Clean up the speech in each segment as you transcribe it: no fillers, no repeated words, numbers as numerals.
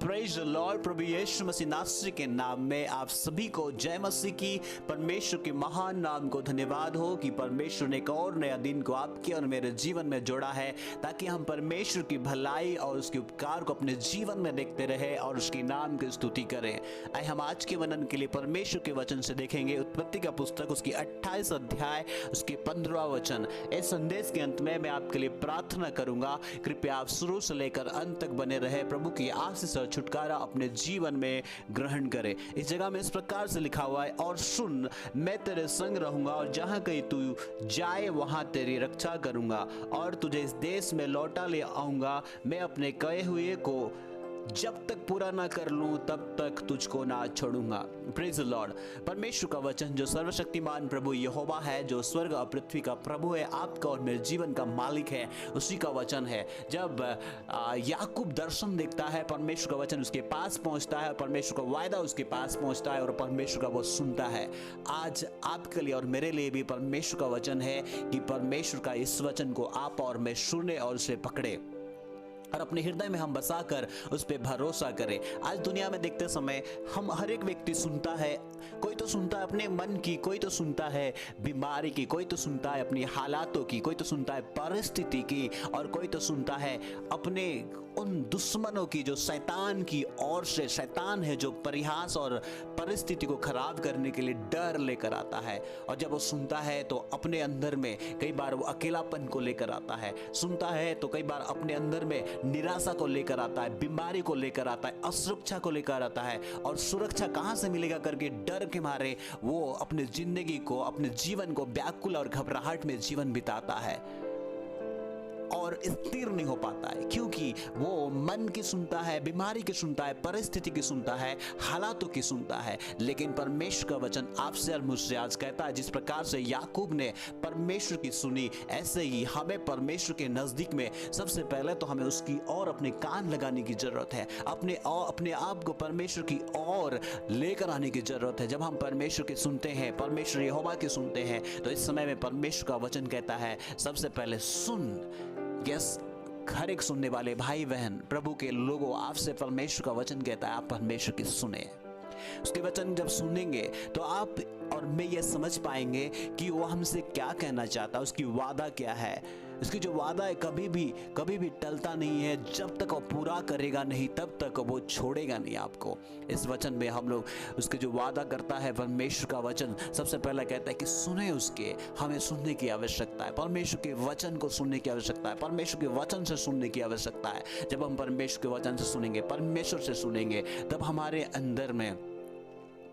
Praise the lord. प्रभु यीशु मसीह नासरी के नाम में आप सभी को जय मसीह की। परमेश्वर के महान नाम को धन्यवाद हो कि परमेश्वर ने एक और नया दिन को आपके और मेरे जीवन में जोड़ा है, ताकि हम परमेश्वर की भलाई और उसके उपकार को अपने जीवन में देखते रहे और उसके नाम की स्तुति करें। आइए हम आज के वंदन के लिए परमेश्वर के वचन से देखेंगे उत्पत्ति का पुस्तक, उसकी 28 अध्याय, उसके 15वां वचन। इस संदेश के अंत में मैं आपके लिए प्रार्थना करूंगा, कृपया आप शुरू से लेकर अंत तक बने रहे। प्रभु की आशीष और छुटकारा अपने जीवन में ग्रहण करें। इस जगह में इस प्रकार से लिखा हुआ है, और सुन, मैं तेरे संग रहूंगा और जहां कहीं तू जाए वहां तेरी रक्षा करूंगा और तुझे इस देश में लौटा ले आऊंगा। मैं अपने कहे हुए को जब तक पूरा ना कर लूं तब तक तुझको ना छोड़ूंगा। Praise the Lord. परमेश्वर का वचन जो सर्वशक्तिमान प्रभु यहोवा है, जो स्वर्ग और पृथ्वी का प्रभु है, आपका और मेरे जीवन का मालिक है, उसी का वचन है। जब याकूब दर्शन देखता है, परमेश्वर का वचन उसके पास पहुंचता है, परमेश्वर का वायदा उसके पास पहुंचता है और परमेश्वर का वो सुनता है। आज आपके लिए और मेरे लिए भी परमेश्वर का वचन है कि परमेश्वर का इस वचन को आप और मैं सुने और उसे पकड़े और अपने हृदय में हम बसाकर उस पर भरोसा करें। आज दुनिया में देखते समय हम हर एक व्यक्ति सुनता है, कोई तो सुनता है अपने मन की, कोई तो सुनता है बीमारी की, कोई तो सुनता है अपनी हालातों की, कोई तो सुनता है परिस्थिति की और कोई तो सुनता है अपने उन दुश्मनों की जो शैतान की ओर से, शैतान है जो परिहास और परिस्थिति को खराब करने के लिए डर लेकर आता है। और जब वो सुनता है तो अपने अंदर में कई बार वो अकेलापन को लेकर आता है, सुनता है तो कई बार अपने अंदर में निराशा को लेकर आता है, बीमारी को लेकर आता है, असुरक्षा को लेकर आता है। और सुरक्षा कहां से मिलेगा करके डर के मारे वो अपने जिंदगी को, अपने जीवन को व्याकुल और घबराहट में जीवन बिताता है और स्थिर नहीं हो पाता है, क्योंकि वो मन की सुनता है, बीमारी की सुनता है, परिस्थिति की सुनता है, हालातों की सुनता है। लेकिन परमेश्वर का वचन आपसे और मुझसे आज कहता है, जिस प्रकार से याकूब ने परमेश्वर की सुनी, ऐसे ही हमें परमेश्वर के नजदीक में सबसे पहले तो हमें उसकी ओर अपने कान लगाने की जरूरत है, अपने आप को परमेश्वर की ओर लेकर आने की जरूरत है। जब हम परमेश्वर की सुनते हैं, परमेश्वर यहोवा की सुनते हैं, तो इस समय में परमेश्वर का वचन कहता है सबसे पहले सुन। यस, हर एक सुनने वाले भाई बहन, प्रभु के लोगों, आपसे परमेश्वर का वचन कहता है आप परमेश्वर की सुने। उसके वचन जब सुनेंगे तो आप और मैं ये समझ पाएंगे कि वो हमसे क्या कहना चाहता है, उसकी वादा क्या है। उसकी जो वादा है कभी भी टलता नहीं है। जब तक वो पूरा करेगा नहीं तब तक वो छोड़ेगा नहीं आपको। इस वचन में हम लोग उसके जो वादा करता है परमेश्वर का वचन, सबसे पहला कहता है कि सुने उसके, हमें सुनने की आवश्यकता है, परमेश्वर के वचन को सुनने की आवश्यकता है, परमेश्वर के वचन से सुनने की आवश्यकता है। जब हम परमेश्वर के वचन से सुनेंगे, परमेश्वर से सुनेंगे, तब हमारे अंदर में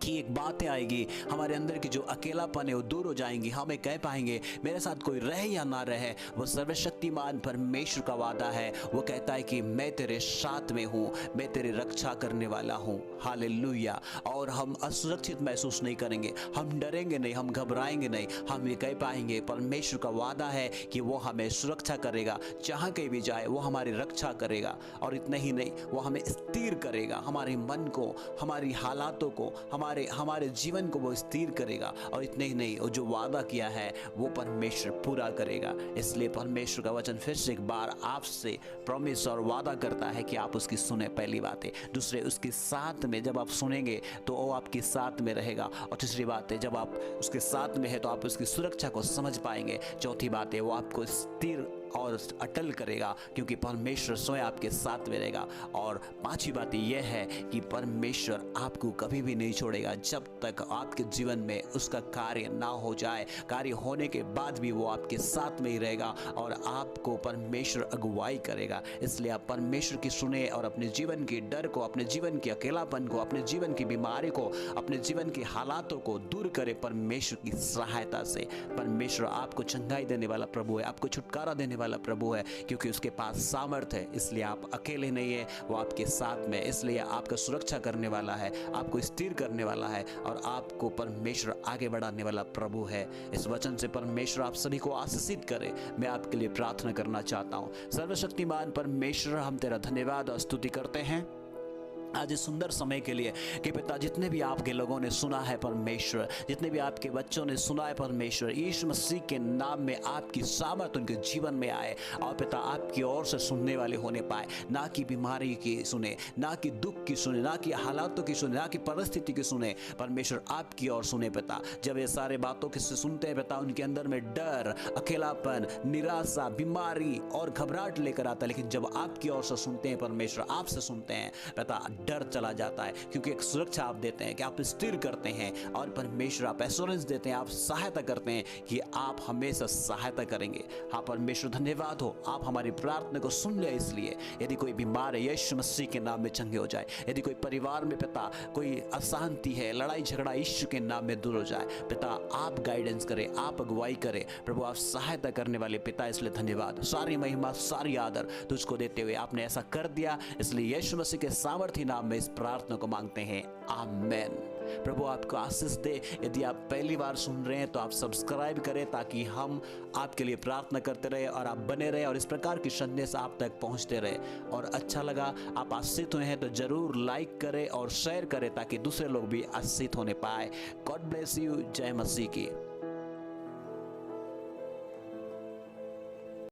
की एक बातें आएगी, हमारे अंदर की जो अकेलापन है वो दूर हो जाएंगी। हमें कह पाएंगे मेरे साथ कोई रहे या ना रहे, वो सर्वशक्तिमान परमेश्वर का वादा है। वो कहता है कि मैं तेरे साथ में हूँ, मैं तेरी रक्षा करने वाला हूँ। हालेलुया। और हम असुरक्षित महसूस नहीं करेंगे, हम डरेंगे नहीं, हम घबराएंगे नहीं। हम ये कह पाएंगे परमेश्वर का वादा है कि वो हमें सुरक्षा करेगा, जहाँ कहीं भी जाए वो हमारी रक्षा करेगा। और इतना ही नहीं, वो हमें स्थिर करेगा, हमारे मन को, हमारी हालातों को, हमारे जीवन को वो स्थिर करेगा। और इतने ही नहीं, वो जो वादा किया है वो परमेश्वर पूरा करेगा। इसलिए परमेश्वर का वचन फिर से एक बार आपसे प्रॉमिस और वादा करता है कि आप उसकी सुने, पहली बात है। दूसरे, उसके साथ में जब आप सुनेंगे तो वो आपके साथ में रहेगा। और तीसरी बात है, जब आप उसके साथ में है तो आप उसकी सुरक्षा को समझ पाएंगे। चौथी बात है, वो आपको स्थिर और अटल करेगा, क्योंकि परमेश्वर स्वयं आपके साथ में रहेगा। और पांचवी बात यह है कि परमेश्वर आपको कभी भी नहीं छोड़ेगा जब तक आपके जीवन में उसका कार्य ना हो जाए। कार्य होने के बाद भी वो आपके साथ में ही रहेगा और आपको परमेश्वर अगुवाई करेगा। इसलिए आप परमेश्वर की सुने और अपने जीवन के डर को, अपने जीवन के अकेलापन को, अपने जीवन की बीमारी को, अपने जीवन के हालातों को दूर करें परमेश्वर की सहायता से। परमेश्वर आपको चंगाई देने वाला प्रभु है, आपको छुटकारा देने वाला प्रभु है, क्योंकि उसके पास सामर्थ्य है। इसलिए आप अकेले नहीं है, वो आपके साथ में। इसलिए आपका सुरक्षा करने वाला है, आपको स्थिर करने वाला है और आपको परमेश्वर आगे बढ़ाने वाला प्रभु है। इस वचन से परमेश्वर आप सभी को आशीषित करे। मैं आपके लिए प्रार्थना करना चाहता हूँ। सर्वशक्तिमान परमेश्वर, हम तेरा धन्यवाद और स्तुति करते हैं आज इस सुंदर समय के लिए कि पिता जितने भी आपके लोगों ने सुना है परमेश्वर, जितने भी आपके बच्चों ने सुना है परमेश्वर, यीशु मसीह के नाम में आपकी सामर्थ उनके जीवन में आए और पिता आपकी ओर से सुनने वाले होने पाए, ना कि बीमारी की सुने, ना कि दुख की सुने, ना कि हालातों की सुने, ना कि परिस्थिति की सुने, परमेश्वर आपकी ओर सुने पिता। जब ये सारे बातों के से सुनते हैं पिता, उनके अंदर में डर, अकेलापन, निराशा, बीमारी और घबराहट लेकर आता है, लेकिन जब आपकी ओर से सुनते हैं परमेश्वर, आपसे सुनते हैं पिता, डर चला जाता है, क्योंकि एक सुरक्षा आप देते हैं कि आप स्थिर करते हैं और परमेश्वर आप एश्योरेंस देते हैं, आप सहायता करते हैं कि आप हमेशा सहायता करेंगे। हाँ परमेश्वर धन्यवाद हो, आप हमारी प्रार्थना को सुन ले। इसलिए यदि कोई बीमार है, यीशु मसीह के नाम में चंगे हो जाए। यदि कोई परिवार में पिता कोई अशांति है, लड़ाई झगड़ा, यीशु के नाम में दूर हो जाए। पिता आप गाइडेंस करें, आप अगुवाई करें प्रभु, आप सहायता करने वाले पिता, इसलिए धन्यवाद। सारी महिमा सारी आदर तुझको देते हुए आपने ऐसा कर दिया, इसलिए यीशु मसीह के सामर्थी नाम में इस प्रार्थना को मांगते हैं, आमेन। प्रभु आपको आशीष दे। यदि आप पहली बार सुन रहे हैं तो आप सब्सक्राइब करें, ताकि हम आपके लिए प्रार्थना करते रहे और आप बने रहे और इस प्रकार की संदेश आप तक पहुंचते रहे। और अच्छा लगा, आप आशीषित हुए हैं तो जरूर लाइक करें और शेयर करें, ताकि दूसरे लोग भी आशीषित होने पाए। God bless you. जय मसीह की।